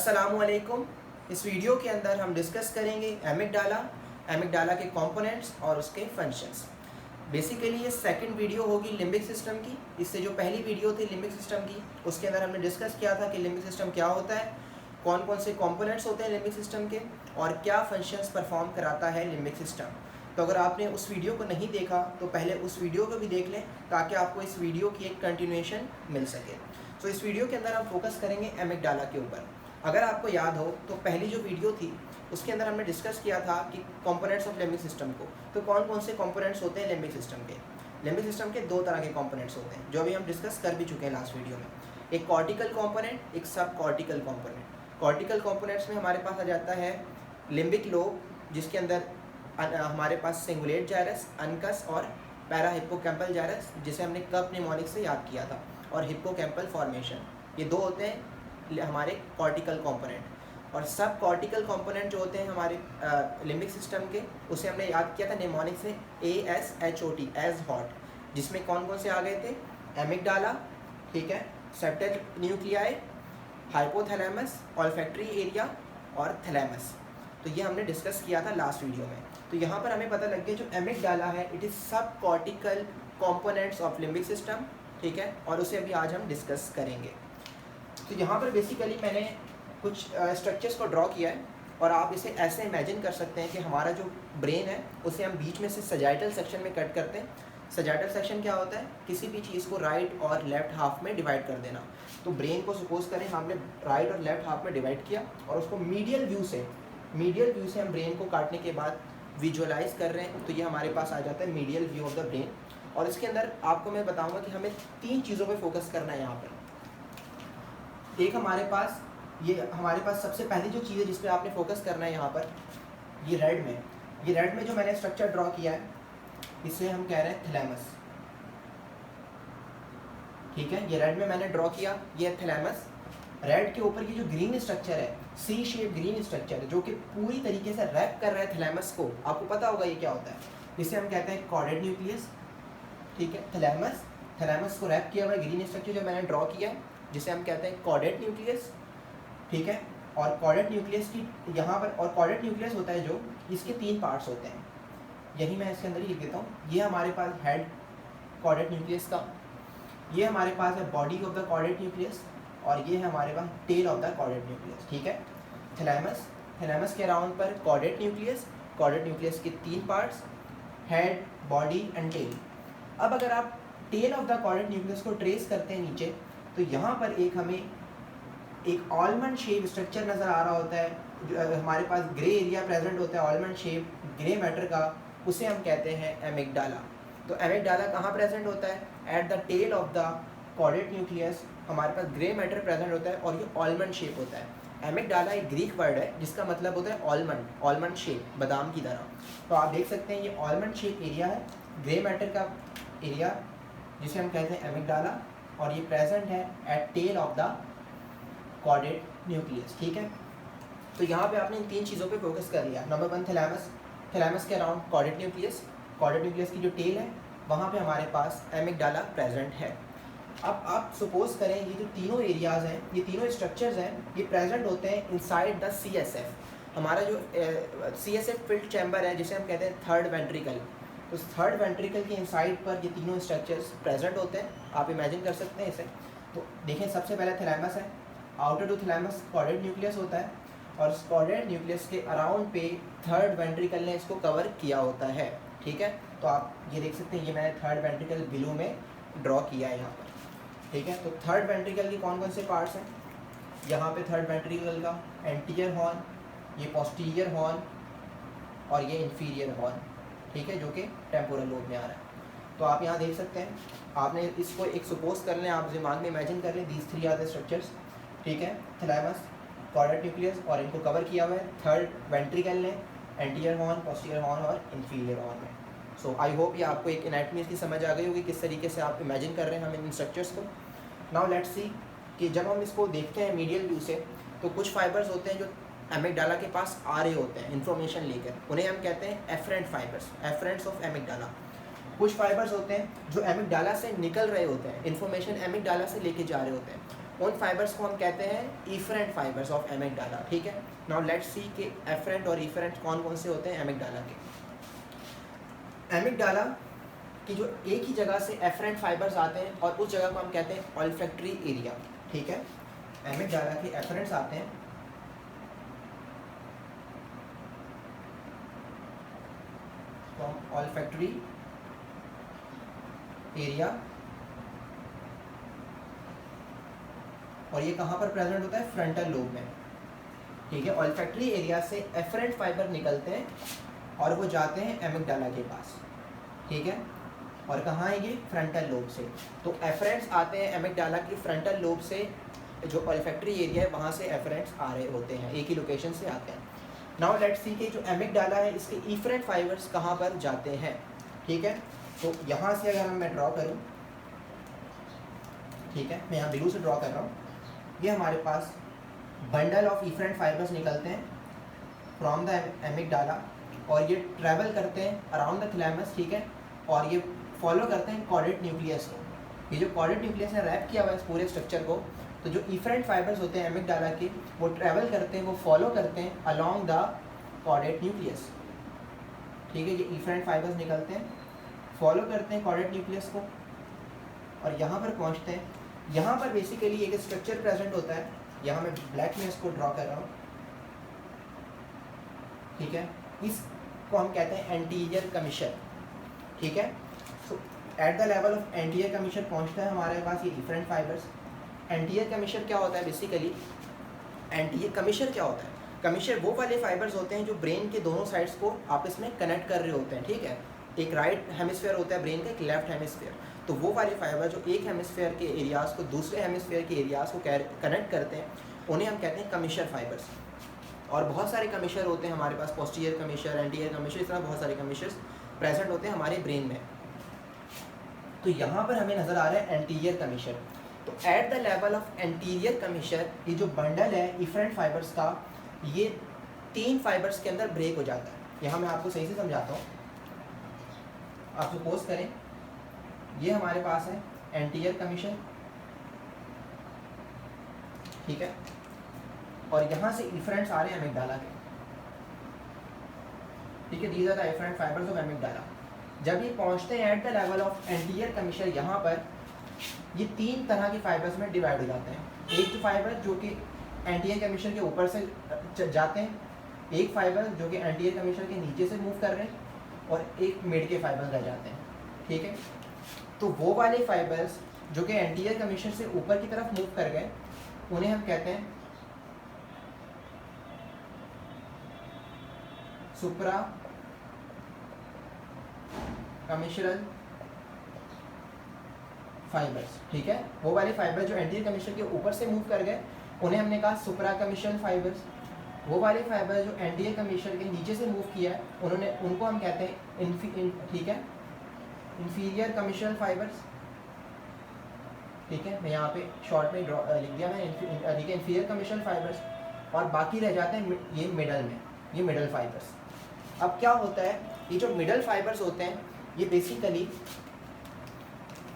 अस्सलामुअलैकुम। इस वीडियो के अंदर हम डिस्कस करेंगे एमिगडाला के कंपोनेंट्स और उसके फंक्शंस। बेसिकली ये सेकंड वीडियो होगी लिम्बिक सिस्टम की। इससे जो पहली वीडियो थी लिम्बिक सिस्टम की, उसके अंदर हमने डिस्कस किया था कि लिम्बिक सिस्टम क्या होता है, कौन कौन से कंपोनेंट्स होते हैं लिम्बिक सिस्टम के और क्या फंक्शंस परफॉर्म कराता है लिम्बिक सिस्टम। तो अगर आपने उस वीडियो को नहीं देखा तो पहले उस वीडियो को भी देख लें ताकि आपको इस वीडियो की एक कंटिन्यूएशन मिल सके। तो इस वीडियो के अंदर हम फोकस करेंगे एमिगडाला के ऊपर। अगर आपको याद हो तो पहली जो वीडियो थी उसके अंदर हमने डिस्कस किया था कि कंपोनेंट्स ऑफ लिम्बिक सिस्टम को, तो कौन कौन से कंपोनेंट्स होते हैं लिम्बिक सिस्टम के। लिम्बिक सिस्टम के दो तरह के कंपोनेंट्स होते हैं जो अभी हम डिस्कस कर भी चुके हैं लास्ट वीडियो में। एक कॉर्टिकल कंपोनेंट, एक सब कॉर्टिकल कंपोनेंट। कॉर्टिकल कंपोनेंट्स में हमारे पास आ जाता है लिम्बिक लोब, जिसके अंदर हमारे पास सिंगुलेट जायरस, अनकस और पैरा हिप्पोकैम्पल जायरस, जिसे हमने कप निमोनिक से याद किया था, और हिप्पोकैम्पल फॉर्मेशन। ये दो होते हैं हमारे कॉर्टिकल कंपोनेंट। और सब कॉर्टिकल कंपोनेंट जो होते हैं हमारे लिम्बिक सिस्टम के, उसे हमने याद किया था निमोनिक से ASHOT, एज हॉट, जिसमें कौन कौन से आ गए थे, एमिगडाला, ठीक है, septal nuclei, hypothalamus, olfactory area और थैलेमस। तो ये हमने डिस्कस किया था लास्ट वीडियो में। तो यहाँ पर हमें पता लग गया जो एमिगडाला है इट इज़ सब cortical components of limbic system, ठीक है, और उसे अभी आज हम डिस्कस करेंगे। तो यहाँ पर बेसिकली मैंने कुछ स्ट्रक्चर्स को ड्रॉ किया है और आप इसे ऐसे इमेजिन कर सकते हैं कि हमारा जो ब्रेन है उसे हम बीच में से सजाइटल सेक्शन में कट करते हैं। सजाइटल सेक्शन क्या होता है, किसी भी चीज़ को राइट और लेफ्ट हाफ में डिवाइड कर देना। तो ब्रेन को सपोज करें हमने राइट और लेफ्ट हाफ में डिवाइड किया और उसको मीडियल व्यू से हम ब्रेन को काटने के बाद विजुअलाइज कर रहे हैं, तो ये हमारे पास आ जाता है medial view of the brain. और इसके अंदर आपको मैं बताऊँगा कि हमें 3 चीज़ों पर फोकस करना है यहाँ पर। एक हमारे पास सबसे पहली जो चीज़ है जिस पे आपने फोकस करना है यहाँ पर, ये रेड में जो मैंने स्ट्रक्चर ड्रॉ किया है इसे हम कह रहे हैं थैलेमस, ठीक है। ये रेड में मैंने ड्रॉ किया, ये है थैलेमस। रेड के ऊपर ये जो ग्रीन स्ट्रक्चर है, सी शेप ग्रीन स्ट्रक्चर है, जो कि पूरी तरीके से रैप कर रहा है थैलेमस को। आपको पता होगा ये क्या होता है, इसे हम कहते हैं कॉर्डेड न्यूक्लियस, ठीक है। थैलेमस को रैप किया हुआ ग्रीन स्ट्रक्चर जो मैंने ड्रॉ किया है, जिसे हम कहते हैं कॉर्डेड न्यूक्लियस, ठीक है। और कॉर्डेड न्यूक्लियस की यहाँ पर, और कॉर्डेड न्यूक्लियस होता है जो, इसके 3 पार्ट्स होते हैं, यही मैं इसके अंदर ही लिख देता हूँ। ये हमारे पास हेड कॉर्डेड न्यूक्लियस का, ये हमारे पास है body of the caudate nucleus, और ये है हमारे पास tail of the caudate nucleus, ठीक है। थैलेमस के अराउंड पर कॉर्डेड न्यूक्लियस के 3 parts, head, body and tail. अब अगर आप tail of the caudate nucleus को ट्रेस करते हैं नीचे, तो यहाँ पर हमें एक आलमंड शेप स्ट्रक्चर नज़र आ रहा होता है, जो हमारे पास ग्रे एरिया प्रेजेंट होता है आलमंड शेप ग्रे मैटर का, उसे हम कहते हैं एमिगडाला। तो एमिगडाला कहाँ प्रेजेंट होता है, at the tail of the caudate nucleus हमारे पास ग्रे मैटर प्रेजेंट होता है और ये आलमंड शेप होता है। एमिगडाला एक ग्रीक वर्ड है जिसका मतलब होता है आलमंड शेप, बादाम की तरह। तो आप देख सकते हैं ये आलमंड शेप एरिया है, ग्रे मैटर का एरिया, जिसे हम कहते हैं एमिगडाला, और ये प्रेजेंट है eight tell of the caudate nucleus, ठीक है। तो यहाँ पे आपने इन 3 चीज़ों पे फोकस कर लिया। नंबर 1 थैलेमस के अराउंड कॉर्डेड न्यूक्लियस की जो टेल है वहाँ पे हमारे पास एमिगडाला प्रेजेंट है। अब आप सपोज करें ये जो तीनों एरियाज़ हैं, ये तीनों स्ट्रक्चर्स हैं, ये प्रेजेंट होते हैं इनसाइड द CSF। हमारा जो CSF फिल्ड चैम्बर है जिसे हम कहते हैं थर्ड वेंट्रिकल, तो थर्ड वेंट्रिकल के इनसाइड पर ये तीनों स्ट्रक्चर्स प्रेजेंट होते हैं। आप इमेजिन कर सकते हैं इसे। तो देखें, सबसे पहले थैलेमस है, outer to thalamus caudate nucleus होता है, और इस कॉर्डेड न्यूक्लियस के अराउंड पे थर्ड वेंट्रिकल ने इसको कवर किया होता है, ठीक है। तो आप ये देख सकते हैं, ये मैंने थर्ड वेंट्रिकल ब्लू में ड्रॉ किया है यहाँ पर, ठीक है। तो थर्ड वेंट्रिकल के कौन कौन से पार्ट्स हैं, यहाँ पे थर्ड वेंट्रिकल का एंटीरियर हॉर्न, ये पोस्टीरियर हॉर्न और ये इंफीरियर हॉर्न, ठीक है, जो कि टेम्पोरल लोब में आ रहा है। तो आप यहाँ देख सकते हैं, आपने इसको एक सपोज कर लें, आप दिमाग में इमेजिन कर लें, दीज 3 आर द स्ट्रक्चर्स, ठीक है। थैलेमस, कॉर्डेड न्यूक्लियस, और इनको कवर किया हुआ है थर्ड वेंट्रिकल ने, एंटीरियर हॉर्न, पोस्टीरियर हॉर्न और इंफीरियर हॉर्न में। सो आई होप ये आपको एक एनाटॉमी की समझ आ गई होगी, किस तरीके से आप इमेजिन कर रहे हैं हम इन स्ट्रक्चर्स को। नाउ लेट्स सी कि जब हम इसको देखते हैं मीडियल व्यू से, तो कुछ फाइबर्स होते हैं जो एमिगडाला के पास आ रहे होते हैं इन्फॉर्मेशन लेकर, उन्हें हम कहते हैं efferent fibres, efferents of amygdala. कुछ फाइबर्स होते हैं जो एमिगडाला से निकल रहे होते हैं, इन्फॉर्मेशन एमिगडाला से लेके जा रहे होते हैं, उन फाइबर्स को हम कहते हैं इफरेंट फाइबर्स ऑफ एमिगडाला, ठीक है। नाउ लेट्स सी कि एफरेंट और इफरेंट कौन कौन से होते हैं एमिगडाला के। एमिगडाला की जो एक ही जगह से एफरेंट फाइबर्स आते हैं और उस जगह को हम कहते हैं ऑल्फैक्टरी एरिया, ठीक है। एमिगडाला के एफरेंट्स आते हैं फ्रॉम ऑल्फैक्टरी एरिया, और ये कहाँ पर प्रेजेंट होता है, फ्रंटल लोब में, ठीक है। ऑल्फैक्टरी एरिया से एफरेंट फाइबर निकलते हैं और वो जाते हैं एमिगडाला के पास, ठीक है। और कहाँ आएंगे, फ्रंटल लोब से। तो एफरेंट्स आते हैं एमिगडाला की फ्रंटल लोब से, जो ऑल्फैक्टरी एरिया है वहाँ से एफरेंट्स आ रहे होते हैं, एक ही लोकेशन से आते हैं। नाउ लेट्स सी कि जो एमिगडाला है इसके इफरेंट फाइबर्स कहाँ पर जाते हैं, ठीक है। तो यहाँ से अगर मैं ड्रॉ करूँ, ठीक है, मैं यहाँ ब्लू से ड्रॉ कर रहा हूँ, ये हमारे पास बंडल ऑफ इफरेंट फाइबर्स निकलते हैं फ्रॉम द एमिगडाला और ये ट्रैवल करते हैं अराउंड द थैलेमस, ठीक है। और ये फॉलो करते हैं कॉर्डेट न्यूक्लियस को। ये जो कॉर्डेट न्यूक्लियस ने रैप किया हुआ है इस पूरे स्ट्रक्चर को, तो जो इफरेंट फाइबर्स होते हैं एमिगडाला के वो ट्रैवल करते हैं, वो फॉलो करते हैं अलोंग द कॉर्डेट न्यूक्लियस, ठीक है। ये इफरेंट फाइबर्स निकलते हैं, फॉलो करते हैं कॉर्डेट न्यूक्लियस को और यहाँ पर पहुँचते हैं। यहाँ पर बेसिकली एक स्ट्रक्चर प्रेजेंट होता है, यहाँ मैं ब्लैक में इसको ड्रॉ कर रहा हूँ, ठीक है। इसको हम कहते हैं एंटीरियर कमीशन, ठीक है। So at the level of anterior commissure पहुँचता है हमारे पास ये इफरेंट फाइबर्स। एंटीरियर कमीशन क्या होता है, बेसिकली एंटीरियर कमीशन क्या होता है, कमीशन वो वाले फाइबर्स होते हैं जो ब्रेन के दोनों साइड्स को आपस में कनेक्ट कर रहे होते हैं, ठीक है। एक राइट हेमिस्फेयर होता है ब्रेन का, एक लेफ्ट हेमिस्फेयर, तो वो वाले फाइबर जो एक हेमिस्फेयर के एरियाज़ को दूसरे हेमिस्फेयर के एरियाज़ को कनेक्ट करते हैं उन्हें हम कहते हैं कमीशन फाइबर्स। और बहुत सारे कमीशन होते हैं हमारे पास, पोस्टीरियर कमीशन, एंटीरियर कमीशन, इस तरह बहुत सारे कमीशन प्रेजेंट होते हैं हमारे ब्रेन में। तो यहाँ पर हमें नज़र आ रहा है एंटीरियर कमीशन। तो eight the level of anterior commission ये जो बंडल है इफरेंट फाइबर्स का, ये 3 फाइबर्स के अंदर ब्रेक हो जाता है। यहाँ मैं आपको सही से समझाता हूँ। आप सपोज करें ये हमारे पास है एंटीरियर कमीशन, ठीक है, और यहाँ से इफरेंट्स आ रहे हैं एमिगडाला के, ठीक है। These are the efferent fibres of amygdala. जब ये पहुँचते हैं at the level of anterior commissure, यहाँ पर ये 3 तरह के फाइबर्स में डिवाइड हो जाते हैं। एक तो फाइबर जो कि एंटीरियर कमीशन के ऊपर से जाते हैं, एक फाइबर जो कि एंटीरियर कमीशन के नीचे से मूव कर रहे हैं, और एक मिड के फाइबर्स रह जाते हैं, ठीक है। तो वो वाले फाइबर्स जो कि एंटीरियर कमीशन से ऊपर की तरफ मूव कर गए उन्हें हम कहते हैं सुप्रा कमीशनल फाइबर्स, ठीक है। वो वाले फाइबर जो एंटीरियर कमीशन के ऊपर से मूव कर गए उन्हें हमने कहा सुप्रा कमीशनल फाइबर्स। वो वाले फाइबर जो एंटीरियर कमीशन के नीचे से मूव किया है उनको हम कहते हैं ठीक है, इंफीरियर कमीशनल फाइबर्स, ठीक है। मैं यहाँ पे शॉर्ट में लिख दिया मैं, ठीक है, इंफीरियर कमीशनल फाइबर्स। और बाकी रह जाते हैं ये मिडल में, ये मिडल फाइबर्स। अब क्या होता है, ये जो मिडल फाइबर्स होते हैं ये बेसिकली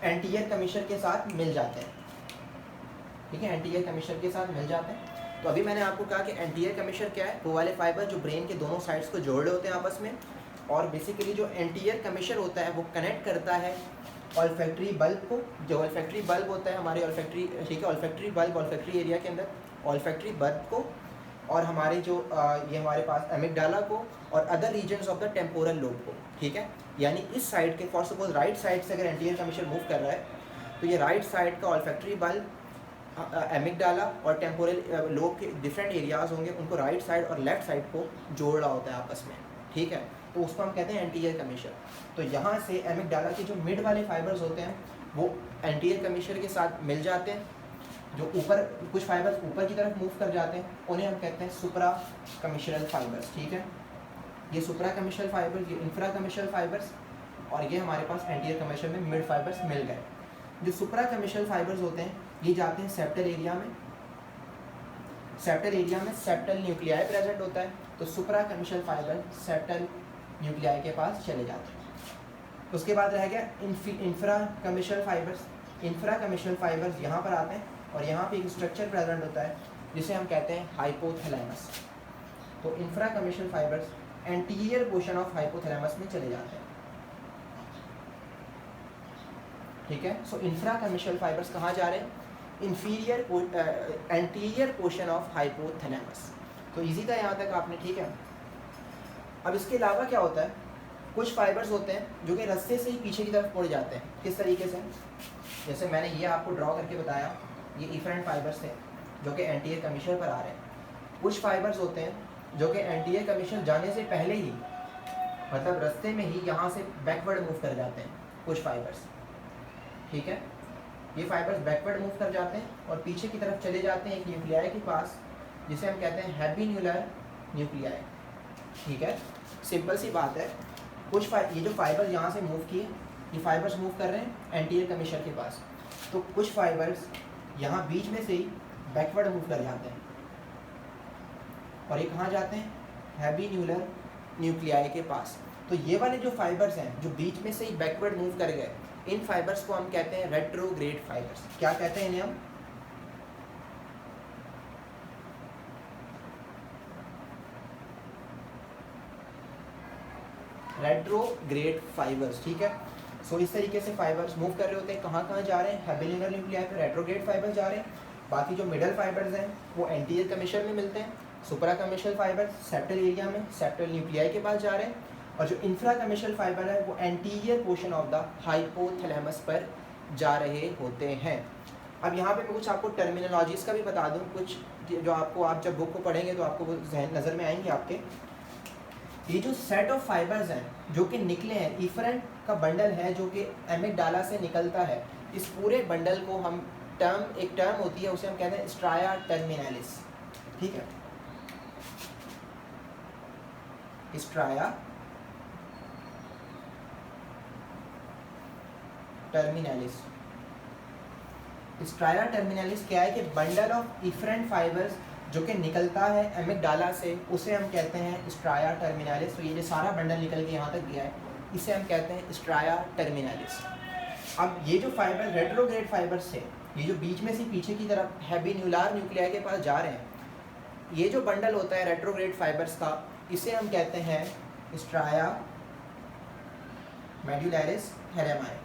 एंटीरियर कमीशन के साथ मिल जाते हैं, ठीक है, एंटीरियर कमीशन के साथ मिल जाते हैं। तो अभी मैंने आपको कहा कि एंटीरियर कमीशन क्या है, वो वाले फाइबर जो ब्रेन के दोनों साइड्स को जोड़ रहे होते हैं आपस में। और बेसिकली जो एंटीरियर कमीशन होता है वो कनेक्ट करता है ऑल्फैक्टरी बल्ब को, जो ऑल्फैक्टरी बल्ब होता है हमारे ऑल्फैक्टरी, ठीक है, ऑल्फैक्टरी बल्ब ऑल्फैक्टरी एरिया के अंदर ऑल्फैक्टरी बल्ब को, और हमारे जो ये हमारे पास एमिगडाला को, और other regions of the temporal lobe को, ठीक है। यानी इस साइड के, फॉर सपोज राइट साइड से अगर एंटीरियर कमीशन मूव कर रहा है तो ये राइट साइड का ऑल्फैक्टरी बल्ब, एमिगडाला और टेम्पोरल लोब के डिफरेंट एरियाज़ होंगे, उनको राइट साइड और लेफ्ट साइड को जोड़ रहा होता है आपस में, ठीक है। तो उसको हम कहते हैं एंटीरियर कमीशन। तो यहाँ से एमिगडाला के जो मिड वाले फाइबर्स होते हैं वो एंटीरियर कमीशन के साथ मिल जाते हैं, जो ऊपर कुछ फाइबर्स ऊपर की तरफ मूव कर जाते हैं उन्हें हम कहते हैं सुप्रा कमीशनल फाइबर्स, ठीक है। ये सुप्रा कमीशनल फाइबर्स, ये इंफ्रा कमीशनल फाइबर्स, और ये हमारे पास एंटीरियर कमीशन में मिड फाइबर्स मिल गए। जो सुप्रा कमीशनल फाइबर्स होते हैं ये जाते हैं सेप्टल एरिया में, सेप्टल एरिया में सेप्टल न्यूक्लियाई प्रेजेंट होता है, तो सुप्रा कमीशनल फाइबर सेप्टल न्यूक्लियाई के पास चले जाते हैं। उसके बाद रह गया infra commissural fibres. Infra commissural fibres यहाँ पर आते हैं और यहाँ पे एक स्ट्रक्चर प्रेजेंट होता है जिसे हम कहते हैं हाइपोथैलेमस। तो infra commissural fibres anterior portion of hypothalamus में चले जाते हैं, ठीक है। सो इंफ्रा कमीशनल फाइबर्स कहाँ जा रहे हैं? Anterior portion of hypothalamus. तो इजी था यहाँ तक आपने, ठीक है। अब इसके अलावा क्या होता है, कुछ फाइबर्स होते हैं जो कि रास्ते से ही पीछे की तरफ मुड़ जाते हैं। किस तरीके से? जैसे मैंने ये आपको ड्रॉ करके बताया, ये इफरेंट फाइबर्स थे जो कि एंटीरियर कमीशनल पर आ रहे हैं। कुछ फाइबर्स होते हैं जो कि एंटीरियर कमीशनल जाने से पहले ही, मतलब रास्ते में ही यहाँ से बैकवर्ड मूव कर जाते हैं कुछ फाइबर्स, ठीक है। ये फाइबर्स बैकवर्ड मूव कर जाते हैं और पीछे की तरफ चले जाते हैं एक न्यूक्लियाई के पास जिसे हम कहते हैं हैबिन्यूलर न्यूक्लियाई, ठीक है। सिंपल सी बात है, कुछ ये जो फाइबर्स यहाँ से मूव किए, ये फाइबर्स मूव कर रहे हैं एंटीरियर कमीशनल के पास, तो कुछ फाइबर्स यहाँ बीच में से ही बैकवर्ड मूव कर जाते हैं और ये कहाँ जाते हैं? हैबिन्यूलर न्यूक्लियाई के पास। तो ये वाले जो फाइबर्स हैं जो बीच में से ही बैकवर्ड मूव कर गए, इन फाइबर्स को हम कहते हैं रेट्रोग्रेड फाइबर्स। क्या कहते हैं इन्हें हम? रेट्रोग्रेड फाइबर्स, ठीक है। सो इस तरीके से फाइबर्स मूव कर रहे होते हैं, कहाँ कहाँ जा रहे हैं? हैबिन्यूलर न्यूक्लियाई पे रेट्रोग्रेड फाइबर्स जा रहे हैं। बाकी जो मिडल फाइबर्स हैं वो एंटीरियर कमीशनल में मिलते हैं। सुपरा कमीशनल फाइबर्स सेप्टल एरिया में सेप्टल न्यूक्लियाई के पास जा रहे हैं, और जो इंफ्रा कमीशनल फाइबर है वो anterior portion of the hypothalamus पर जा रहे होते हैं। अब यहाँ पे मैं कुछ आपको टर्मिनोलॉजीज़ का भी बता दूँ, कुछ जो आपको, आप जब बुक को पढ़ेंगे तो आपको वो जहन नज़र में आएंगे आपके। ये जो सेट ऑफ फाइबर्स हैं जो कि निकले हैं, इफरेंट का बंडल है जो कि एमिगडाला से निकलता है, इस पूरे बंडल को हम एक टर्म होती है उसे हम कहते हैं स्ट्राया टर्मिनालिस, ठीक है। Striae terminalis. स्ट्राया टर्मिनालिस क्या है कि बंडल ऑफ इफरेंट फाइबर्स जो कि निकलता है एमिगडाला से, उसे हम कहते हैं स्ट्राया टर्मिनालिस। तो ये जो सारा बंडल निकल के यहाँ तक गया है, इसे हम कहते हैं स्ट्राया टर्मिनालिस। अब ये जो फाइबर रेट्रोग्रेड फाइबर्स थे, ये जो बीच में से पीछे की तरफ हैबिन्यूलर न्यूक्लियाई के पास जा रहे हैं, ये जो बंडल होता है रेट्रोग्रेड फाइबर्स का, इसे हम कहते हैं striae मेडुलरिस थैलेमाई।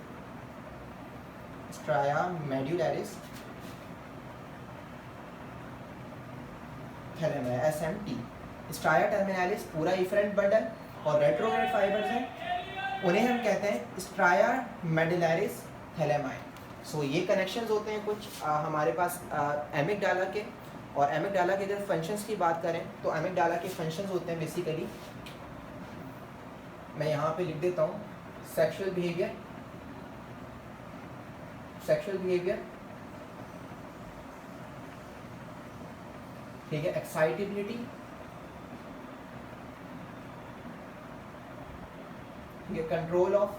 Striae मेडुलरिस थैलेमाई, SMT। Striae terminalis पूरा इफरेंट बंडल, और रेट्रोग्रेड फाइबर्स हैं, उन्हें हम कहते हैं स्ट्राया मेडुलरिस थैलेमाई। सो ये कनेक्शंस होते हैं कुछ हमारे पास एमिगडाला के। और एमिगडाला के अगर फंक्शंस की बात करें तो एमिगडाला के फंक्शंस होते हैं बेसिकली, मैं यहाँ पे लिख देता हूँ, सेक्सुअल बिहेवियर, ठीक है, एक्साइटेबिलिटी, ठीक है, control of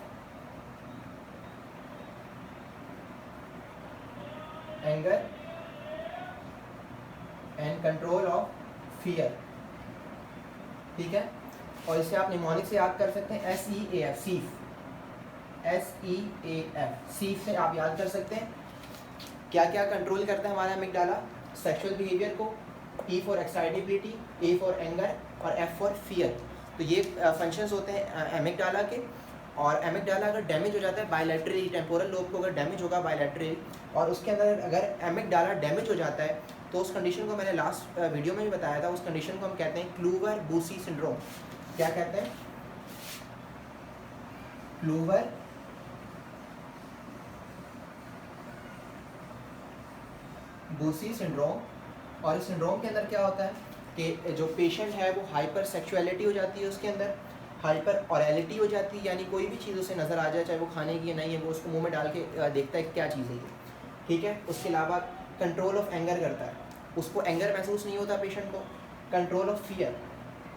anger and control of fear, ठीक है। और इसे आप निमोनिक से याद कर सकते हैं, SEAF, सीफ, SEAF, सीफ से आप याद कर सकते हैं। क्या क्या कंट्रोल करता है हमारा एमिगडाला? सेक्सुअल बिहेवियर को, E for excitability, A for anger और F फॉर फियर। तो ये फंक्शंस होते हैं एमिगडाला के। और एमिगडाला अगर डैमेज हो जाता है बायलैटरली, टेम्पोरल लोब को अगर डैमेज होगा बायलैटरली, और उसके अंदर अगर एमिगडाला डैमेज हो जाता है, तो उस कंडीशन को मैंने लास्ट वीडियो में भी बताया था, उस कंडीशन को हम कहते हैं क्लूवर बूसी सिंड्रोम। क्या कहते हैं? Kluwer Bussy syndrome. और इस सिंड्रोम के अंदर क्या होता है कि जो पेशेंट है वो हाइपर सेक्सुअलिटी हो जाती है, उसके अंदर हाइपर ऑरैलिटी हो जाती है, यानी कोई भी चीज़ उसे नज़र आ जाए, चाहे वो खाने की नहीं है, वो उसको मुंह में डाल के देखता है कि क्या चीज़ है ये, ठीक है। उसके अलावा कंट्रोल ऑफ एंगर करता है, उसको एंगर महसूस नहीं होता पेशेंट को। कंट्रोल ऑफ फियर,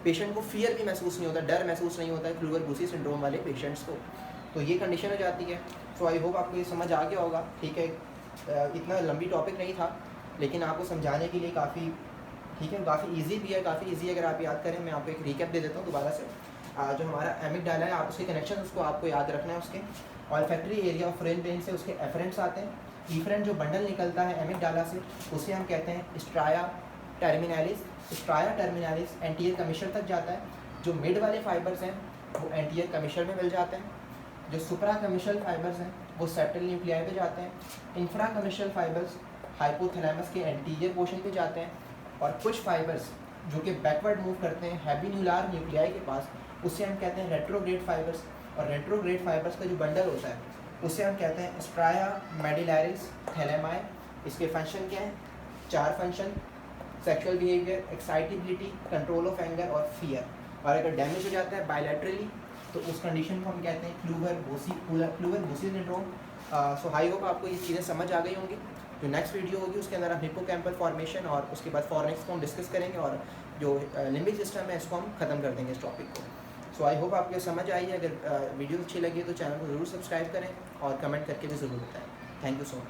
पेशेंट को फियर भी महसूस नहीं होता, डर महसूस नहीं होता है क्लूवर बूसी सिंड्रोम वाले पेशेंट्स को। तो ये कंडीशन हो जाती है। सो आई होप आपको ये समझ आ गया होगा, ठीक है। इतना लंबी टॉपिक नहीं था, लेकिन आपको समझाने के लिए काफ़ी, ठीक है, काफ़ी इजी भी है, काफ़ी इजी अगर आप याद करें। मैं आपको एक रिकैप दे देता हूँ दोबारा से। जो हमारा एमिगडाला है, आप उसके कनेक्शन उसको आपको याद रखना है। उसके olfactory area of rain brain से उसके एफरेंट्स आते हैं, इफरेंट जो बंडल निकलता है एमिगडाला से, उसे हम कहते हैं striae terminalis. Striae terminalis anterior कमीशर तक जाता है। जो मिड वाले फाइबर्स हैं वो एंटीरियर कमीशर में मिल जाते हैं। जो सुप्रा कमीशल फाइबर्स हैं वो सेप्टल न्यूक्लियाई पे जाते हैं। इंफ्रा कमीशल फाइबर्स हाइपोथैलेमस के एंटीरियर पोर्शन पे जाते हैं। और कुछ फाइबर्स जो कि बैकवर्ड मूव करते हैं हैबिन्यूलार न्यूक्लियाई के पास, उसे हम कहते हैं रेट्रोग्रेड फाइबर्स। और रेट्रोग्रेड फाइबर्स का जो बंडल होता है उसे हम कहते हैं स्ट्राया मेडिलैरिस थैलेमाई। इसके फंक्शन क्या हैं? 4 function: sexual behaviour, excitability, control of anger और फियर। और अगर डैमेज हो जाता है बायलैटरली तो उस कंडीशन को हम कहते हैं क्लूवर-बुशी सिंड्रोम। सो आई होप आपको ये चीज़ें समझ आ गई होंगी। जो नेक्स्ट वीडियो होगी उसके अंदर हम हिप्पोकैम्पल फॉर्मेशन और उसके बाद फॉरनेक्स को हम डिस्कस करेंगे, और जो लिम्बिक सिस्टम है इसको हम ख़त्म कर देंगे इस टॉपिक को। सो आई होप आपको समझ आई है। अगर वीडियो अच्छी लगी तो चैनल को ज़रूर सब्सक्राइब करें और कमेंट करके भी ज़रूर बताएं। Thank you so much.